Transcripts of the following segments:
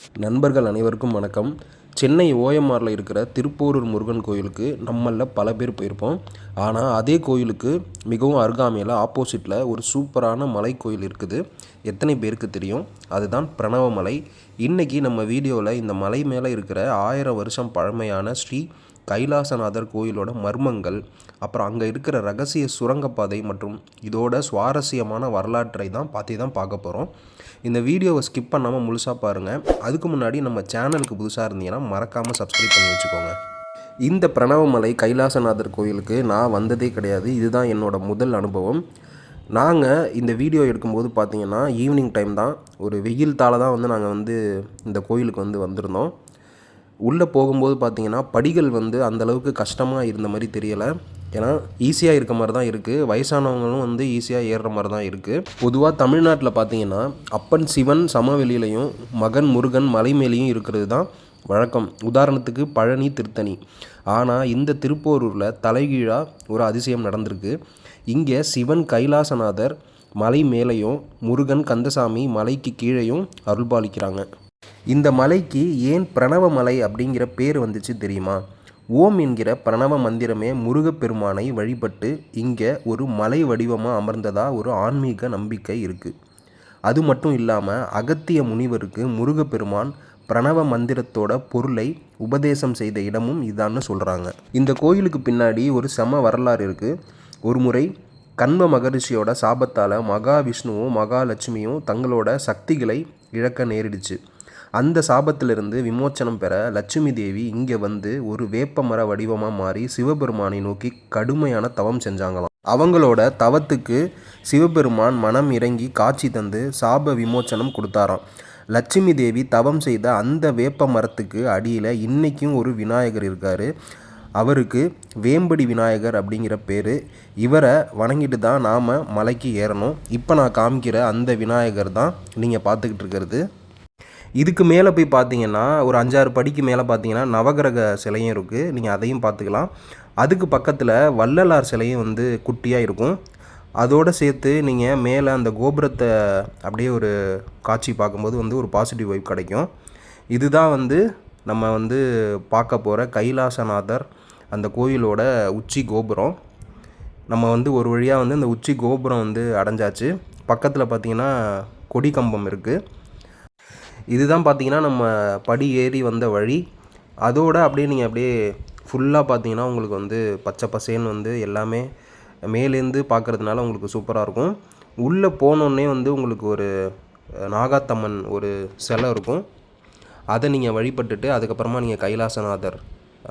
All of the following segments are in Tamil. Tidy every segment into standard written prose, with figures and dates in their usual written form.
நண்பர்கள் அனைவருக்கும் வணக்கம். சென்னை ஓஎம்ஆரில் இருக்கிற திருப்போரூர் முருகன் கோயிலுக்கு நம்மளில் பல பேர் போயிருப்போம். ஆனால் அதே கோயிலுக்கு மிகவும் அருகாமையில் ஆப்போசிட்டில் ஒரு சூப்பரான மலை கோயில் இருக்குது. எத்தனை பேருக்கு தெரியும்? அதுதான் பிரணவமலை. இன்றைக்கி நம்ம வீடியோவில் இந்த மலை மேலே இருக்கிற 1000 வருஷம் பழமையான ஸ்ரீ கைலாசநாதர் கோயிலோட மர்மங்கள், அப்புறம் அங்கே இருக்கிற ரகசிய சுரங்கப்பாதை மற்றும் இதோட சுவாரஸ்யமான வரலாற்றை தான் பார்க்க போகிறோம். இந்த வீடியோவை ஸ்கிப் பண்ணாமல் முழுசாக பாருங்கள். அதுக்கு முன்னாடி நம்ம சேனலுக்கு புதுசாக இருந்தீங்கன்னா மறக்காமல் சப்ஸ்கிரைப் பண்ணி வச்சுக்கோங்க. இந்த பிரணவமலை கைலாசநாதர் கோயிலுக்கு நான் வந்ததே கிடையாது. இதுதான் என்னோடய முதல் அனுபவம். நாங்கள் இந்த வீடியோ எடுக்கும்போது பார்த்திங்கன்னா ஈவினிங் டைம் தான், ஒரு வெயில் தாள தான் நாங்கள் இந்த கோயிலுக்கு வந்திருந்தோம். உள்ளே போகும்போது பார்த்திங்கன்னா படிகள் அந்தளவுக்கு கஷ்டமாக இருந்த மாதிரி தெரியலை. ஏன்னா ஈஸியாக இருக்க மாதிரி தான் இருக்குது. வயசானவங்களும் ஈஸியாக ஏறுற மாதிரி தான் இருக்குது. பொதுவாக தமிழ்நாட்டில் பார்த்திங்கன்னா அப்பன் சிவன் சமவெளியிலையும் மகன் முருகன் மலை மேலேயும் இருக்கிறது தான் வழக்கம். உதாரணத்துக்கு பழனி, திருத்தணி. ஆனால் இந்த திருப்போரூரில் தலைகீழாக ஒரு அதிசயம் நடந்திருக்கு. இங்கே சிவன் கைலாசநாதர் மலை மேலேயும் முருகன் கந்தசாமி மலைக்கு கீழேயும் அருள்பாலிக்கிறாங்க. இந்த மலைக்கு ஏன் பிரணவமலை அப்படிங்கிற பேர் வந்துச்சு தெரியுமா? ஓம் என்கிற பிரணவ மந்திரமே முருகப்பெருமானை வழிபட்டு இங்கே ஒரு மலை வடிவமாக அமர்ந்ததாக ஒரு ஆன்மீக நம்பிக்கை இருக்குது. அது மட்டும் இல்லாமல் அகத்திய முனிவருக்கு முருகப்பெருமான் பிரணவ மந்திரத்தோட பொருளை உபதேசம் செய்த இடமும் இதான்னு சொல்கிறாங்க. இந்த கோயிலுக்கு பின்னாடி ஒரு செம வரலாறு இருக்குது. ஒரு முறை கண்வ மகரிஷியோட சாபத்தால் மகாவிஷ்ணுவும் மகாலட்சுமியும் தங்களோட சக்திகளை இழக்க நேரிடுச்சு. அந்த சாபத்திலிருந்து விமோச்சனம் பெற லட்சுமி தேவி இங்கே ஒரு வேப்ப மர வடிவமாக மாறி சிவபெருமானை நோக்கி கடுமையான தவம் செஞ்சாங்களாம். அவங்களோட தவத்துக்கு சிவபெருமான் மனம் இறங்கி காட்சி தந்து சாப விமோச்சனம் கொடுத்தாராம். லட்சுமி தேவி தவம் செய்த அந்த வேப்ப மரத்துக்கு அடியில் இன்றைக்கும் ஒரு விநாயகர் இருக்கார். அவருக்கு வேம்படி விநாயகர் அப்படிங்கிற பேர். இவரை வணங்கிட்டு தான் நாம் மலைக்கு ஏறணும். இப்போ நான் காமிக்கிற அந்த விநாயகர் தான் நீங்கள் பார்த்துக்கிட்டு இருக்கிறது. இதுக்கு மேலே போய் பார்த்தீங்கன்னா ஒரு 5-6 படிக்கு மேலே பார்த்தீங்கன்னா நவகிரக சிலையும் இருக்குது. நீங்கள் அதையும் பார்த்துக்கலாம். அதுக்கு பக்கத்தில் வள்ளலார் சிலையும் குட்டியாக இருக்கும். அதோடு சேர்த்து நீங்கள் மேலே அந்த கோபுரத்தை அப்படியே ஒரு காட்சி பார்க்கும்போது ஒரு பாசிட்டிவ் வைப் கிடைக்கும். இதுதான் நம்ம பார்க்க போகிற கைலாசநாதர் அந்த கோயிலோட உச்சி கோபுரம். நம்ம ஒரு வழியாக அந்த உச்சி கோபுரம் அடைஞ்சாச்சு. பக்கத்தில் பார்த்திங்கன்னா கொடி கம்பம் இருக்குது. இதுதான் பார்த்திங்கன்னா நம்ம படி ஏறி வந்த வழி. அதோடு அப்படியே ஃபுல்லாக பார்த்திங்கன்னா உங்களுக்கு பச்சை பசேன்னு எல்லாமே மேலேருந்து பார்க்குறதுனால உங்களுக்கு சூப்பராக இருக்கும். உள்ளே போனோடனே உங்களுக்கு ஒரு நாகாத்தம்மன் ஒரு சிலை இருக்கும். அதை நீங்கள் வழிபட்டுட்டு அதுக்கப்புறமா நீங்கள் கைலாசநாதர்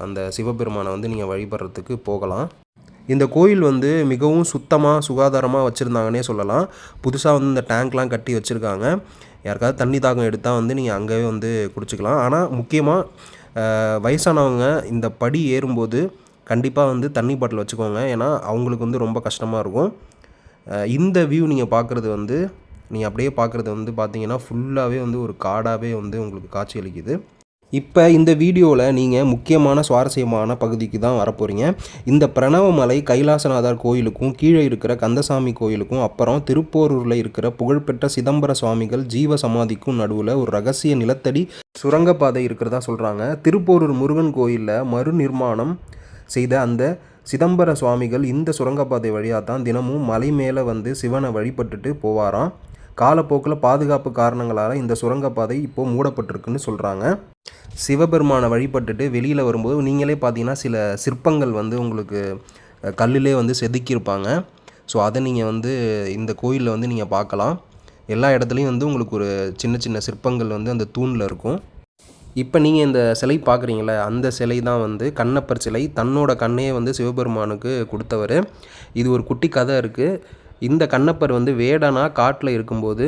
அந்த சிவபெருமானை நீங்கள் வழிபடுறதுக்கு போகலாம். இந்த கோயில் மிகவும் சுத்தமாக சுகாதாரமாக வச்சுருந்தாங்கன்னே சொல்லலாம். புதுசாக இந்த டேங்க்லாம் கட்டி வச்சுருக்காங்க. யாருக்காவது தண்ணி தாகம் எடுத்தால் நீங்கள் அங்கேயே குடிச்சிக்கலாம். ஆனால் முக்கியமாக வயசானவங்க இந்த படி ஏறும்போது கண்டிப்பாக தண்ணி பாட்டில் வச்சுக்கோங்க. ஏன்னா அவங்களுக்கு ரொம்ப கஷ்டமாக இருக்கும். இந்த வியூ நீங்கள் பார்க்குறது நீங்கள் அப்படியே பார்க்குறது பார்த்தீங்கன்னா ஃபுல்லாகவே ஒரு காடாகவே உங்களுக்கு காட்சி அளிக்குது. இப்போ இந்த வீடியோவில் நீங்கள் முக்கியமான சுவாரஸ்யமான பகுதிக்கு தான் வரப்போகிறீங்க. இந்த பிரணவமலை கைலாசநாதர் கோயிலுக்கும் கீழே இருக்கிற கந்தசாமி கோயிலுக்கும் அப்புறம் திருப்போரூரில் இருக்கிற புகழ்பெற்ற சிதம்பர சுவாமிகள் ஜீவ சமாதிக்கும் நடுவில் ஒரு ரகசிய நிலத்தடி சுரங்கப்பாதை இருக்கிறதா சொல்கிறாங்க. திருப்போரூர் முருகன் கோயிலில் மறுநிர்மாணம் செய்த அந்த சிதம்பர சுவாமிகள் இந்த சுரங்கப்பாதை வழியாக தான் தினமும் மலை மேலே சிவனை வழிபட்டுட்டு போவாராம். காலப்போக்கில் பாதுகாப்பு காரணங்களால் இந்த சுரங்கப்பாதை இப்போது மூடப்பட்டிருக்குன்னு சொல்கிறாங்க. சிவபெருமானை வழிபட்டுட்டு வெளியில் வரும்போது நீங்களே பார்த்தீங்கன்னா சில சிற்பங்கள் உங்களுக்கு கல்லிலே செதுக்கியிருப்பாங்க. ஸோ அதை நீங்கள் இந்த கோயிலில் நீங்கள் பார்க்கலாம். எல்லா இடத்துலையும் உங்களுக்கு ஒரு சின்ன சின்ன சிற்பங்கள் அந்த தூணில் இருக்கும். இப்போ நீங்கள் இந்த சிலை பார்க்குறீங்களே, அந்த சிலை தான் கண்ணப்பர் சிலை. தன்னோட கண்ணையே சிவபெருமானுக்கு கொடுத்தவர். இது ஒரு குட்டி கதை இருக்குது. இந்த கண்ணப்பர் வேடனா காட்டில் இருக்கும்போது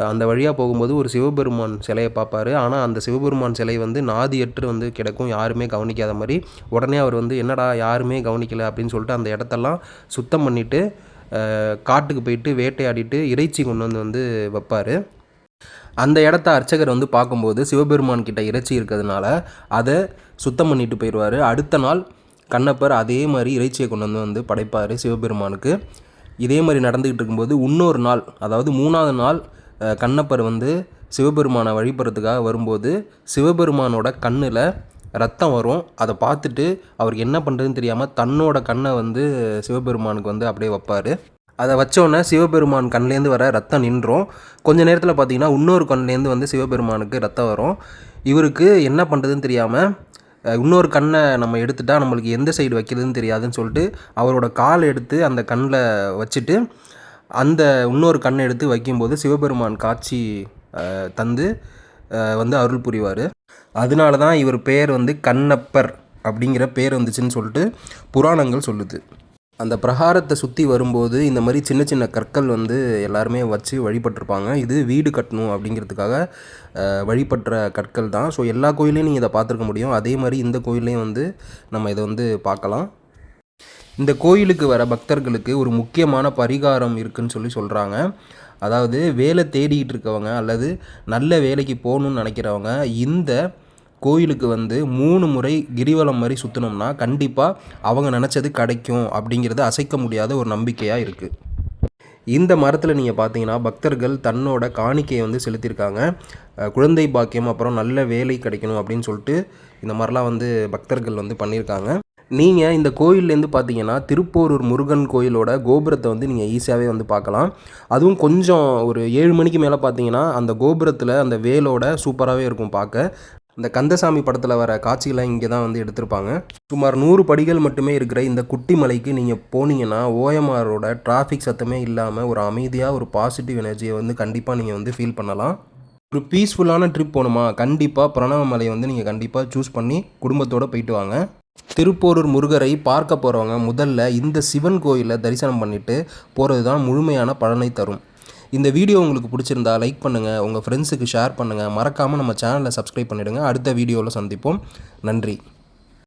அந்த வழியாக போகும்போது ஒரு சிவபெருமான் சிலையை பார்ப்பார். ஆனால் அந்த சிவபெருமான் சிலை நாதியற்று கிடக்கும், யாருமே கவனிக்காத மாதிரி. உடனே அவர் என்னடா யாருமே கவனிக்கலை அப்படின்னு சொல்லிட்டு அந்த இடத்தெல்லாம் சுத்தம் பண்ணிவிட்டு காட்டுக்கு போயிட்டு வேட்டையாடிட்டு இறைச்சி கொண்டு வைப்பார். அந்த இடத்த அர்ச்சகர் பார்க்கும்போது சிவபெருமான் கிட்ட இறைச்சி இருக்கிறதுனால அதை சுத்தம் பண்ணிட்டு போயிடுவார். அடுத்த நாள் கண்ணப்பர் அதே மாதிரி இறைச்சியை கொண்டு படைப்பார் சிவபெருமானுக்கு. இதே மாதிரி நடந்துக்கிட்டு இருக்கும்போது இன்னொரு நாள், அதாவது 3ஆவது நாள் கண்ணப்பர் சிவபெருமானை வழிபடுறதுக்காக வரும்போது சிவபெருமானோட கண்ணில் ரத்தம் வரும். அதை பார்த்துட்டு அவருக்கு என்ன பண்ணுறதுன்னு தெரியாமல் தன்னோட கண்ணை வந்து சிவபெருமானுக்கு வந்து அப்படியே வைப்பார். அதை வச்சோடனே சிவபெருமான் கண்லேருந்து வர ரத்தம் நின்றோம். கொஞ்சம் நேரத்தில் பார்த்திங்கன்னா இன்னொரு கண்லேருந்து வந்து சிவபெருமானுக்கு ரத்தம் வரும். இவருக்கு என்ன பண்ணுறதுன்னு தெரியாமல் இன்னொரு கண்ணை நம்ம எடுத்துட்டால் நம்மளுக்கு எந்த சைடு வைக்கிறதுன்னு தெரியாதுன்னு சொல்லிட்டு அவரோட கால் எடுத்து அந்த கண்ணில் வச்சுட்டு அந்த இன்னொரு கண்ணை எடுத்து வைக்கும்போது சிவபெருமான் காட்சி தந்து வந்து அருள் புரிவார். அதனால தான் இவர் பேர் வந்து கண்ணப்பர் அப்படிங்கிற பேர் வந்துச்சுன்னு சொல்லிட்டு புராணங்கள் சொல்லுது. அந்த பிரகாரத்தை சுற்றி வரும்போது இந்த மாதிரி சின்ன சின்ன கற்கள் வந்து எல்லாருமே வச்சு வழிபட்டிருப்பாங்க. இது வீடு கட்டணும் அப்படிங்கிறதுக்காக வழிபடுற கற்கள் தான். ஸோ எல்லா கோயிலையும் நீங்கள் இதை பார்த்துருக்க முடியும். அதே மாதிரி இந்த கோயிலையும் வந்து நம்ம இதை வந்து பார்க்கலாம். இந்த கோயிலுக்கு வர பக்தர்களுக்கு ஒரு முக்கியமான பரிகாரம் இருக்குதுன்னு சொல்கிறாங்க. அதாவது வேலை தேடிக்கிட்டு இருக்கவங்க அல்லது நல்ல வேலைக்கு போகணுன்னு நினைக்கிறவங்க இந்த கோயிலுக்கு வந்து 3 முறை கிரிவலம் மாதிரி சுற்றினோம்னா கண்டிப்பாக அவங்க நினச்சது கிடைக்கும் அப்படிங்கிறது அசைக்க முடியாத ஒரு நம்பிக்கையாக இருக்குது. இந்த மரத்தில் நீங்கள் பார்த்தீங்கன்னா பக்தர்கள் தன்னோட காணிக்கையை வந்து செலுத்தியிருக்காங்க. குழந்தை பாக்கியம், அப்புறம் நல்ல வேலை கிடைக்கணும் அப்படின்னு சொல்லிட்டு இந்த மாதிரிலாம் வந்து பக்தர்கள் வந்து பண்ணியிருக்காங்க. நீங்கள் இந்த கோயிலேருந்து பார்த்தீங்கன்னா திருப்போரூர் முருகன் கோயிலோட கோபுரத்தை வந்து நீங்கள் ஈஸியாகவே வந்து பார்க்கலாம். அதுவும் கொஞ்சம் ஒரு 7 மணிக்கு மேலே பார்த்தீங்கன்னா அந்த கோபுரத்தில் அந்த வேலோட சூப்பராகவே இருக்கும் பார்க்க. இந்த கந்தசாமி படத்தில் வர காட்சிகளை இங்கே தான் வந்து எடுத்திருப்பாங்க. சுமார் 100 படிகள் மட்டுமே இருக்கிற இந்த குட்டி மலைக்கு நீங்கள் போனீங்கன்னா ஓஎம்ஆரோட டிராஃபிக் சத்தமே இல்லாமல் ஒரு அமைதியாக ஒரு பாசிட்டிவ் எனர்ஜியை வந்து கண்டிப்பாக நீங்கள் வந்து ஃபீல் பண்ணலாம். ஒரு பீஸ்ஃபுல்லான ட்ரிப் போகணுமா, கண்டிப்பாக பிரணவமலையை வந்து நீங்கள் கண்டிப்பாக சூஸ் பண்ணி குடும்பத்தோடு போயிட்டு வாங்க. திருப்போரூர் முருகரை பார்க்க போகிறவங்க முதல்ல இந்த சிவன் கோயிலை தரிசனம் பண்ணிவிட்டு போகிறது தான் முழுமையான பலனை தரும். இந்த வீடியோ உங்களுக்கு பிடிச்சிருந்தா லைக் பண்ணுங்கள், உங்கள் ஃப்ரெண்ட்ஸுக்கு ஷேர் பண்ணுங்கள், மறக்காமல் நம்ம சேனலை சப்ஸ்கிரைப் பண்ணிவிடுங்க. அடுத்த வீடியோவில் சந்திப்போம். நன்றி.